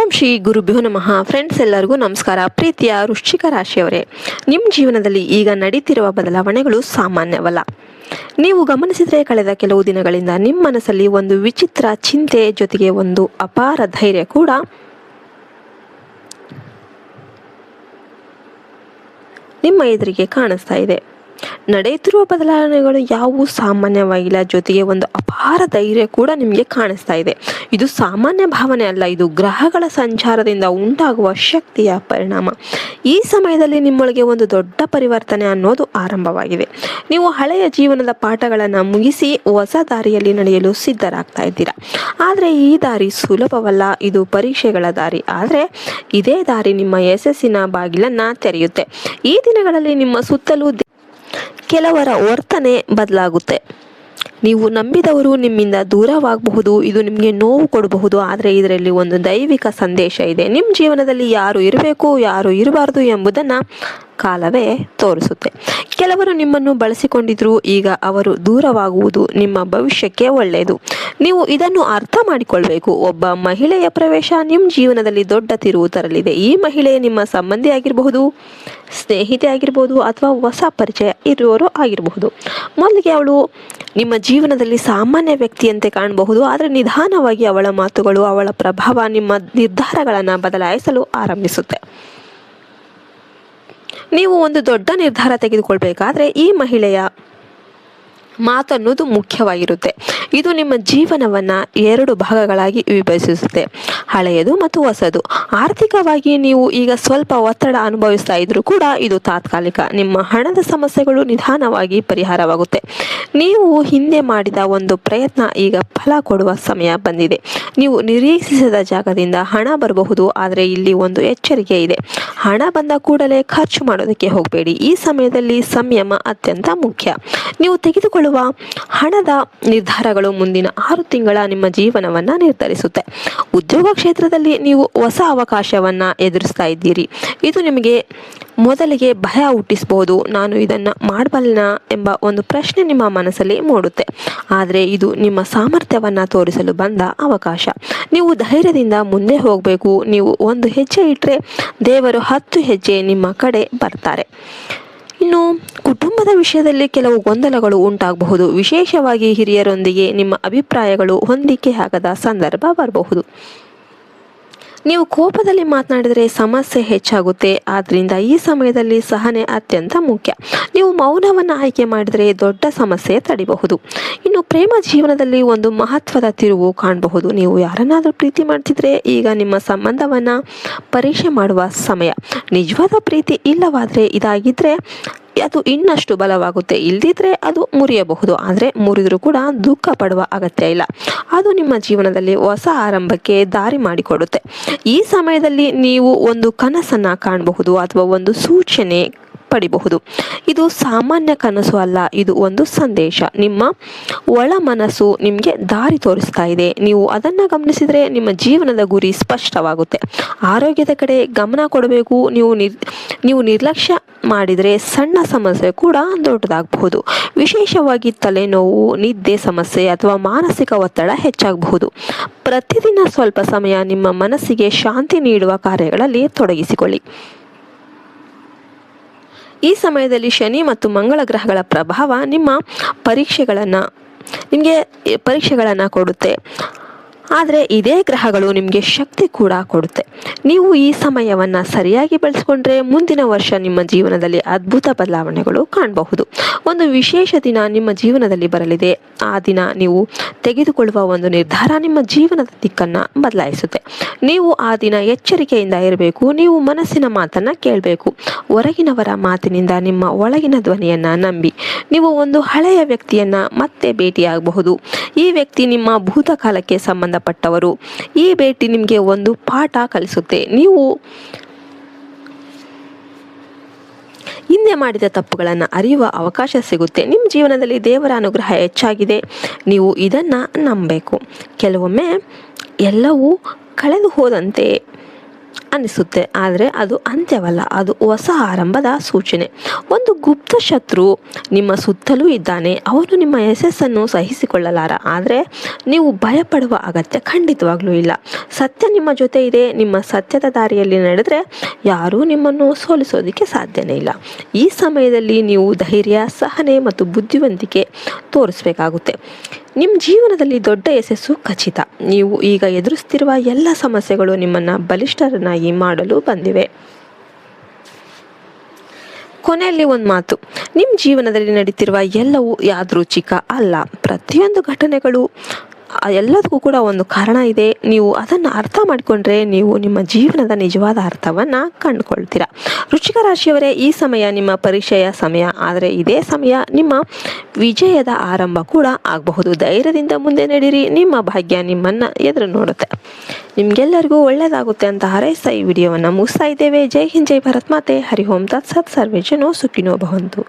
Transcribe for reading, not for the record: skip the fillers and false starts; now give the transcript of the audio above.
ಓಂ ಶ್ರೀ ಗುರುಭ್ಯೋ ನಮಃ. ಫ್ರೆಂಡ್ಸ್, ಎಲ್ಲರಿಗೂ ನಮಸ್ಕಾರ. ಪ್ರೀತಿಯ ವೃಶ್ಚಿಕ ರಾಶಿಯವರೇ, ನಿಮ್ಮ ಜೀವನದಲ್ಲಿ ಈಗ ನಡೀತಿರುವ ಬದಲಾವಣೆಗಳು ಸಾಮಾನ್ಯವಲ್ಲ. ನೀವು ಗಮನಿಸಿದರೆ ಕಳೆದ ಕೆಲವು ದಿನಗಳಿಂದ ನಿಮ್ಮ ಮನಸ್ಸಲ್ಲಿ ಒಂದು ವಿಚಿತ್ರ ಚಿಂತೆ ಜೊತೆಗೆ ಒಂದು ಅಪಾರ ಧೈರ್ಯ ಕೂಡ ನಿಮ್ಮ ಎದುರಿಗೆ ಕಾಣಿಸ್ತಾ ಇದೆ. ನಡೆಯುತ್ತಿರುವ ಬದಲಾವಣೆಗಳು ಯಾವುವು ಸಾಮಾನ್ಯವಾಗಿಲ್ಲ, ಜೊತೆಗೆ ಒಂದು ಅಪಾರ ಧೈರ್ಯ ಕೂಡ ನಿಮಗೆ ಕಾಣಿಸ್ತಾ ಇದೆ. ಇದು ಸಾಮಾನ್ಯ ಭಾವನೆ ಅಲ್ಲ, ಇದು ಗ್ರಹಗಳ ಸಂಚಾರದಿಂದ ಉಂಟಾಗುವ ಶಕ್ತಿಯ ಪರಿಣಾಮ. ಈ ಸಮಯದಲ್ಲಿ ನಿಮ್ಮೊಳಗೆ ಒಂದು ದೊಡ್ಡ ಪರಿವರ್ತನೆ ಅನ್ನೋದು ಆರಂಭವಾಗಿದೆ. ನೀವು ಹಳೆಯ ಜೀವನದ ಪಾಠಗಳನ್ನು ಮುಗಿಸಿ ಹೊಸ ದಾರಿಯಲ್ಲಿ ನಡೆಯಲು ಸಿದ್ಧರಾಗ್ತಾ ಇದ್ದೀರಾ. ಆದರೆ ಈ ದಾರಿ ಸುಲಭವಲ್ಲ, ಇದು ಪರೀಕ್ಷೆಗಳ ದಾರಿ. ಆದರೆ ಇದೇ ದಾರಿ ನಿಮ್ಮ ಯಶಸ್ಸಿನ ಬಾಗಿಲನ್ನು ತೆರೆಯುತ್ತೆ. ಈ ದಿನಗಳಲ್ಲಿ ನಿಮ್ಮ ಸುತ್ತಲೂ ಕೆಲವರ ವರ್ತನೆ ಬದಲಾಗುತ್ತೆ. ನೀವು ನಂಬಿದವರು ನಿಮ್ಮಿಂದ ದೂರವಾಗಬಹುದು, ಇದು ನಿಮಗೆ ನೋವು ಕೊಡಬಹುದು. ಆದರೆ ಇದರಲ್ಲಿ ಒಂದು ದೈವಿಕ ಸಂದೇಶ ಇದೆ. ನಿಮ್ಮ ಜೀವನದಲ್ಲಿ ಯಾರು ಇರಬೇಕು, ಯಾರು ಇರಬಾರ್ದು ಎಂಬುದನ್ನು ಕಾಲವೇ ತೋರಿಸುತ್ತೆ. ಕೆಲವರು ನಿಮ್ಮನ್ನು ಬಳಸಿಕೊಂಡಿದ್ರು, ಈಗ ಅವರು ದೂರವಾಗುವುದು ನಿಮ್ಮ ಭವಿಷ್ಯಕ್ಕೆ ಒಳ್ಳೆಯದು. ನೀವು ಇದನ್ನು ಅರ್ಥ ಮಾಡಿಕೊಳ್ಬೇಕು. ಒಬ್ಬ ಮಹಿಳೆಯ ಪ್ರವೇಶ ನಿಮ್ಮ ಜೀವನದಲ್ಲಿ ದೊಡ್ಡ ತಿರುವು ತರಲಿದೆ. ಈ ಮಹಿಳೆ ನಿಮ್ಮ ಸಂಬಂಧಿ ಆಗಿರಬಹುದು, ಸ್ನೇಹಿತೆ ಆಗಿರ್ಬೋದು, ಅಥವಾ ಹೊಸ ಪರಿಚಯ ಇರುವವರು ಆಗಿರಬಹುದು. ಮೊದಲಿಗೆ ಅವಳು ನಿಮ್ಮ ಜೀವನದಲ್ಲಿ ಸಾಮಾನ್ಯ ವ್ಯಕ್ತಿಯಂತೆ ಕಾಣಬಹುದು, ಆದರೆ ನಿಧಾನವಾಗಿ ಅವಳ ಮಾತುಗಳು, ಅವಳ ಪ್ರಭಾವ ನಿಮ್ಮ ನಿರ್ಧಾರಗಳನ್ನು ಬದಲಾಯಿಸಲು ಆರಂಭಿಸುತ್ತೆ. ನೀವು ಒಂದು ದೊಡ್ಡ ನಿರ್ಧಾರ ತೆಗೆದುಕೊಳ್ಬೇಕಾದ್ರೆ ಈ ಮಹಿಳೆಯ ಮಾತನ್ನೋದು ಮುಖ್ಯವಾಗಿರುತ್ತೆ. ಇದು ನಿಮ್ಮ ಜೀವನವನ್ನು ಎರಡು ಭಾಗಗಳಾಗಿ ವಿಭಜಿಸುತ್ತೆ, ಹಳೆಯದು ಮತ್ತು ಹೊಸದು. ಆರ್ಥಿಕವಾಗಿ ನೀವು ಈಗ ಸ್ವಲ್ಪ ಒತ್ತಡ ಅನುಭವಿಸ್ತಾ ಇದ್ರೂ ಕೂಡ ಇದು ತಾತ್ಕಾಲಿಕ. ನಿಮ್ಮ ಹಣದ ಸಮಸ್ಯೆಗಳು ನಿಧಾನವಾಗಿ ಪರಿಹಾರವಾಗುತ್ತೆ. ನೀವು ಹಿಂದೆ ಮಾಡಿದ ಒಂದು ಪ್ರಯತ್ನ ಈಗ ಫಲ ಕೊಡುವ ಸಮಯ ಬಂದಿದೆ. ನೀವು ನಿರೀಕ್ಷಿಸಿದ ಜಾಗದಿಂದ ಹಣ ಬರಬಹುದು, ಆದರೆ ಇಲ್ಲಿ ಒಂದು ಎಚ್ಚರಿಕೆ ಇದೆ. ಹಣ ಬಂದ ಕೂಡಲೇ ಖರ್ಚು ಮಾಡೋದಕ್ಕೆ ಹೋಗಬೇಡಿ. ಈ ಸಮಯದಲ್ಲಿ ಸಂಯಮ ಅತ್ಯಂತ ಮುಖ್ಯ. ನೀವು ತೆಗೆದುಕೊಳ್ಳುವ ಹಣದ ನಿರ್ಧಾರಗಳು ಮುಂದಿನ 6 ತಿಂಗಳ ನಿಮ್ಮ ಜೀವನವನ್ನು ನಿರ್ಧರಿಸುತ್ತೆ. ಉದ್ಯೋಗ ಕ್ಷೇತ್ರದಲ್ಲಿ ನೀವು ಹೊಸ ಅವಕಾಶವನ್ನು ಎದುರಿಸ್ತಾ ಇದ್ದೀರಿ. ಇದು ನಿಮಗೆ ಮೊದಲಿಗೆ ಭಯ ಹುಟ್ಟಿಸಬಹುದು. ನಾನು ಇದನ್ನು ಮಾಡಬಲ್ಲ ಎಂಬ ಒಂದು ಪ್ರಶ್ನೆ ನಿಮ್ಮ ಮನಸ್ಸಲ್ಲಿ ಮೂಡುತ್ತೆ. ಆದರೆ ಇದು ನಿಮ್ಮ ಸಾಮರ್ಥ್ಯವನ್ನು ತೋರಿಸಲು ಬಂದ ಅವಕಾಶ. ನೀವು ಧೈರ್ಯದಿಂದ ಮುಂದೆ ಹೋಗಬೇಕು. ನೀವು ಒಂದು ಹೆಜ್ಜೆ ಇಟ್ಟರೆ ದೇವರು 10 ಹೆಜ್ಜೆ ನಿಮ್ಮ ಕಡೆ ಬರ್ತಾರೆ. ಇನ್ನು ಕುಟುಂಬದ ವಿಷಯದಲ್ಲಿ ಕೆಲವು ಗೊಂದಲಗಳು ಉಂಟಾಗಬಹುದು. ವಿಶೇಷವಾಗಿ ಹಿರಿಯರೊಂದಿಗೆ ನಿಮ್ಮ ಅಭಿಪ್ರಾಯಗಳು ಹೊಂದಿಕೆ ಆಗದ ಸಂದರ್ಭ ಬರಬಹುದು. ನೀವು ಕೋಪದಲ್ಲಿ ಮಾತನಾಡಿದರೆ ಸಮಸ್ಯೆ ಹೆಚ್ಚಾಗುತ್ತೆ. ಆದ್ದರಿಂದ ಈ ಸಮಯದಲ್ಲಿ ಸಹನೆ ಅತ್ಯಂತ ಮುಖ್ಯ. ನೀವು ಮೌನವನ್ನು ಆಯ್ಕೆ ಮಾಡಿದರೆ ದೊಡ್ಡ ಸಮಸ್ಯೆ ತಡೆಯಬಹುದು. ಇನ್ನು ಪ್ರೇಮ ಜೀವನದಲ್ಲಿ ಒಂದು ಮಹತ್ವದ ತಿರುವು ಕಾಣಬಹುದು. ನೀವು ಯಾರನ್ನಾದರೂ ಪ್ರೀತಿ ಮಾಡ್ತಿದ್ರೆ ಈಗ ನಿಮ್ಮ ಸಂಬಂಧವನ್ನು ಪರೀಕ್ಷೆ ಮಾಡುವ ಸಮಯ. ನಿಜವಾದ ಪ್ರೀತಿ ಇಲ್ಲವಾದರೆ ಇದಾಗಿದ್ದರೆ ಅದು ಇನ್ನಷ್ಟು ಬಲವಾಗುತ್ತೆ, ಇಲ್ದಿದ್ರೆ ಅದು ಮುರಿಯಬಹುದು. ಆದರೆ ಮುರಿದರೂ ಕೂಡ ದುಃಖ ಪಡುವ ಅಗತ್ಯ ಇಲ್ಲ. ಅದು ನಿಮ್ಮ ಜೀವನದಲ್ಲಿ ಹೊಸ ಆರಂಭಕ್ಕೆ ದಾರಿ ಮಾಡಿಕೊಡುತ್ತೆ. ಈ ಸಮಯದಲ್ಲಿ ನೀವು ಒಂದು ಕನಸನ್ನು ಕಾಣಬಹುದು ಅಥವಾ ಒಂದು ಸೂಚನೆ ಪಡಿಬಹುದು. ಇದು ಸಾಮಾನ್ಯ ಕನಸು ಅಲ್ಲ, ಇದು ಒಂದು ಸಂದೇಶ. ನಿಮ್ಮ ಒಳ ಮನಸ್ಸು ನಿಮಗೆ ದಾರಿ ತೋರಿಸ್ತಾ ಇದೆ. ನೀವು ಅದನ್ನು ಗಮನಿಸಿದರೆ ನಿಮ್ಮ ಜೀವನದ ಗುರಿ ಸ್ಪಷ್ಟವಾಗುತ್ತೆ. ಆರೋಗ್ಯದ ಕಡೆ ಗಮನ ಕೊಡಬೇಕು. ನೀವು ನಿರ್ಲಕ್ಷ್ಯ ಮಾಡಿದರೆ ಸಣ್ಣ ಸಮಸ್ಯೆ ಕೂಡ ದೊಡ್ಡದಾಗಬಹುದು. ವಿಶೇಷವಾಗಿ ತಲೆನೋವು, ನಿದ್ದೆ ಸಮಸ್ಯೆ ಅಥವಾ ಮಾನಸಿಕ ಒತ್ತಡ ಹೆಚ್ಚಾಗಬಹುದು. ಪ್ರತಿದಿನ ಸ್ವಲ್ಪ ಸಮಯ ನಿಮ್ಮ ಮನಸ್ಸಿಗೆ ಶಾಂತಿ ನೀಡುವ ಕಾರ್ಯಗಳಲ್ಲಿ ತೊಡಗಿಸಿಕೊಳ್ಳಿ. ಈ ಸಮಯದಲ್ಲಿ ಶನಿ ಮತ್ತು ಮಂಗಳ ಗ್ರಹಗಳ ಪ್ರಭಾವ ನಿಮಗೆ ಪರೀಕ್ಷೆಗಳನ್ನು ಕೊಡುತ್ತೆ. ಆದರೆ ಇದೇ ಗ್ರಹಗಳು ನಿಮಗೆ ಶಕ್ತಿ ಕೂಡ ಕೊಡುತ್ತೆ. ನೀವು ಈ ಸಮಯವನ್ನು ಸರಿಯಾಗಿ ಬಳಸಿಕೊಂಡ್ರೆ ಮುಂದಿನ ವರ್ಷ ನಿಮ್ಮ ಜೀವನದಲ್ಲಿ ಅದ್ಭುತ ಬದಲಾವಣೆಗಳು ಕಾಣಬಹುದು. ಒಂದು ವಿಶೇಷ ದಿನ ನಿಮ್ಮ ಜೀವನದಲ್ಲಿ ಬರಲಿದೆ. ಆ ದಿನ ನೀವು ತೆಗೆದುಕೊಳ್ಳುವ ಒಂದು ನಿರ್ಧಾರ ನಿಮ್ಮ ಜೀವನದ ದಿಕ್ಕನ್ನು ಬದಲಾಯಿಸುತ್ತೆ. ನೀವು ಆ ದಿನ ಎಚ್ಚರಿಕೆಯಿಂದ ಇರಬೇಕು. ನೀವು ಮನಸ್ಸಿನ ಮಾತನ್ನು ಕೇಳಬೇಕು. ಹೊರಗಿನವರ ಮಾತಿನಿಂದ ನಿಮ್ಮ ಒಳಗಿನ ಧ್ವನಿಯನ್ನು ನಂಬಿ. ನೀವು ಒಂದು ಹಳೆಯ ವ್ಯಕ್ತಿಯನ್ನು ಮತ್ತೆ ಭೇಟಿಯಾಗಬಹುದು. ಈ ವ್ಯಕ್ತಿ ನಿಮ್ಮ ಭೂತಕಾಲಕ್ಕೆ ಸಂಬಂಧಪಟ್ಟವರು. ಈ ಭೇಟಿ ನಿಮಗೆ ಒಂದು ಪಾಠ ಕಲಿಸುತ್ತೆ. ನೀವು ಹಿಂದೆ ಮಾಡಿದ ತಪ್ಪುಗಳನ್ನು ಅರಿಯುವ ಅವಕಾಶ ಸಿಗುತ್ತೆ. ನಿಮ್ಮ ಜೀವನದಲ್ಲಿ ದೇವರ ಅನುಗ್ರಹ ಹೆಚ್ಚಾಗಿದೆ. ನೀವು ಇದನ್ನು ನಂಬಬೇಕು. ಕೆಲವೊಮ್ಮೆ ಎಲ್ಲವೂ ಕಳೆದು ಹೋದಂತೆ ಅನಿಸುತ್ತೆ, ಆದರೆ ಅದು ಅಂತ್ಯವಲ್ಲ, ಅದು ಹೊಸ ಆರಂಭದ ಸೂಚನೆ. ಒಂದು ಗುಪ್ತ ಶತ್ರು ನಿಮ್ಮ ಸುತ್ತಲೂ ಇದ್ದಾನೆ. ಅವನು ನಿಮ್ಮ ಯಶಸ್ಸನ್ನು ಸಹಿಸಿಕೊಳ್ಳಲಾರ, ಆದರೆ ನೀವು ಭಯಪಡುವ ಅಗತ್ಯ ಖಂಡಿತವಾಗ್ಲೂ ಇಲ್ಲ. ಸತ್ಯ ನಿಮ್ಮ ಜೊತೆ ಇದೆ. ನಿಮ್ಮ ಸತ್ಯದ ದಾರಿಯಲ್ಲಿ ನಡೆದರೆ ಯಾರೂ ನಿಮ್ಮನ್ನು ಸೋಲಿಸೋದಕ್ಕೆ ಸಾಧ್ಯನೇ ಇಲ್ಲ. ಈ ಸಮಯದಲ್ಲಿ ನೀವು ಧೈರ್ಯ, ಸಹನೆ ಮತ್ತು ಬುದ್ಧಿವಂತಿಕೆ ತೋರಿಸಬೇಕಾಗುತ್ತೆ. ನಿಮ್ಮ ಜೀವನದಲ್ಲಿ ದೊಡ್ಡ ಯಶಸ್ಸು ಖಚಿತ. ನೀವು ಈಗ ಎದುರಿಸ್ತಿರುವ ಎಲ್ಲ ಸಮಸ್ಯೆಗಳು ನಿಮ್ಮನ್ನು ಬಲಿಷ್ಠರನ್ನಾಗಿ ಮಾಡಲು ಬಂದಿವೆ. ಕೊನೆಯಲ್ಲಿ ಒಂದು ಮಾತು, ನಿಮ್ಮ ಜೀವನದಲ್ಲಿ ನಡೀತಿರುವ ಎಲ್ಲವೂ ಯಾದೃಚ್ಛಿಕ ಅಲ್ಲ. ಪ್ರತಿಯೊಂದು ಘಟನೆಗಳು ಎಲ್ಲದಕ್ಕೂ ಕೂಡ ಒಂದು ಕಾರಣ ಇದೆ. ನೀವು ಅದನ್ನು ಅರ್ಥ ಮಾಡಿಕೊಂಡ್ರೆ ನೀವು ನಿಮ್ಮ ಜೀವನದ ನಿಜವಾದ ಅರ್ಥವನ್ನು ಕಂಡುಕೊಳ್ತೀರಾ. ವೃಶ್ಚಿಕ ರಾಶಿಯವರೇ, ಈ ಸಮಯ ನಿಮ್ಮ ಪರೀಕ್ಷೆಯ ಸಮಯ, ಆದರೆ ಇದೇ ಸಮಯ ನಿಮ್ಮ ವಿಜಯದ ಆರಂಭ ಕೂಡ ಆಗಬಹುದು. ಧೈರ್ಯದಿಂದ ಮುಂದೆ ನಡೀರಿ. ನಿಮ್ಮ ಭಾಗ್ಯ ನಿಮ್ಮನ್ನು ಎದುರು ನೋಡುತ್ತೆ. ನಿಮಗೆಲ್ಲರಿಗೂ ಒಳ್ಳೆಯದಾಗುತ್ತೆ ಅಂತ ಹಾರೈಸ್ತಾ ಈ ವಿಡಿಯೋವನ್ನು ಮುಗಿಸ್ತಾ ಇದ್ದೇವೆ. ಜೈ ಹಿಂದ್, ಜೈ ಭಾರತ್ ಮಾತೆ. ಹರಿ ಓಂ ತತ್ಸತ್. ಸರ್ವೇ ಜನೋ ಸುಖಿನೋ ಭವಂತು.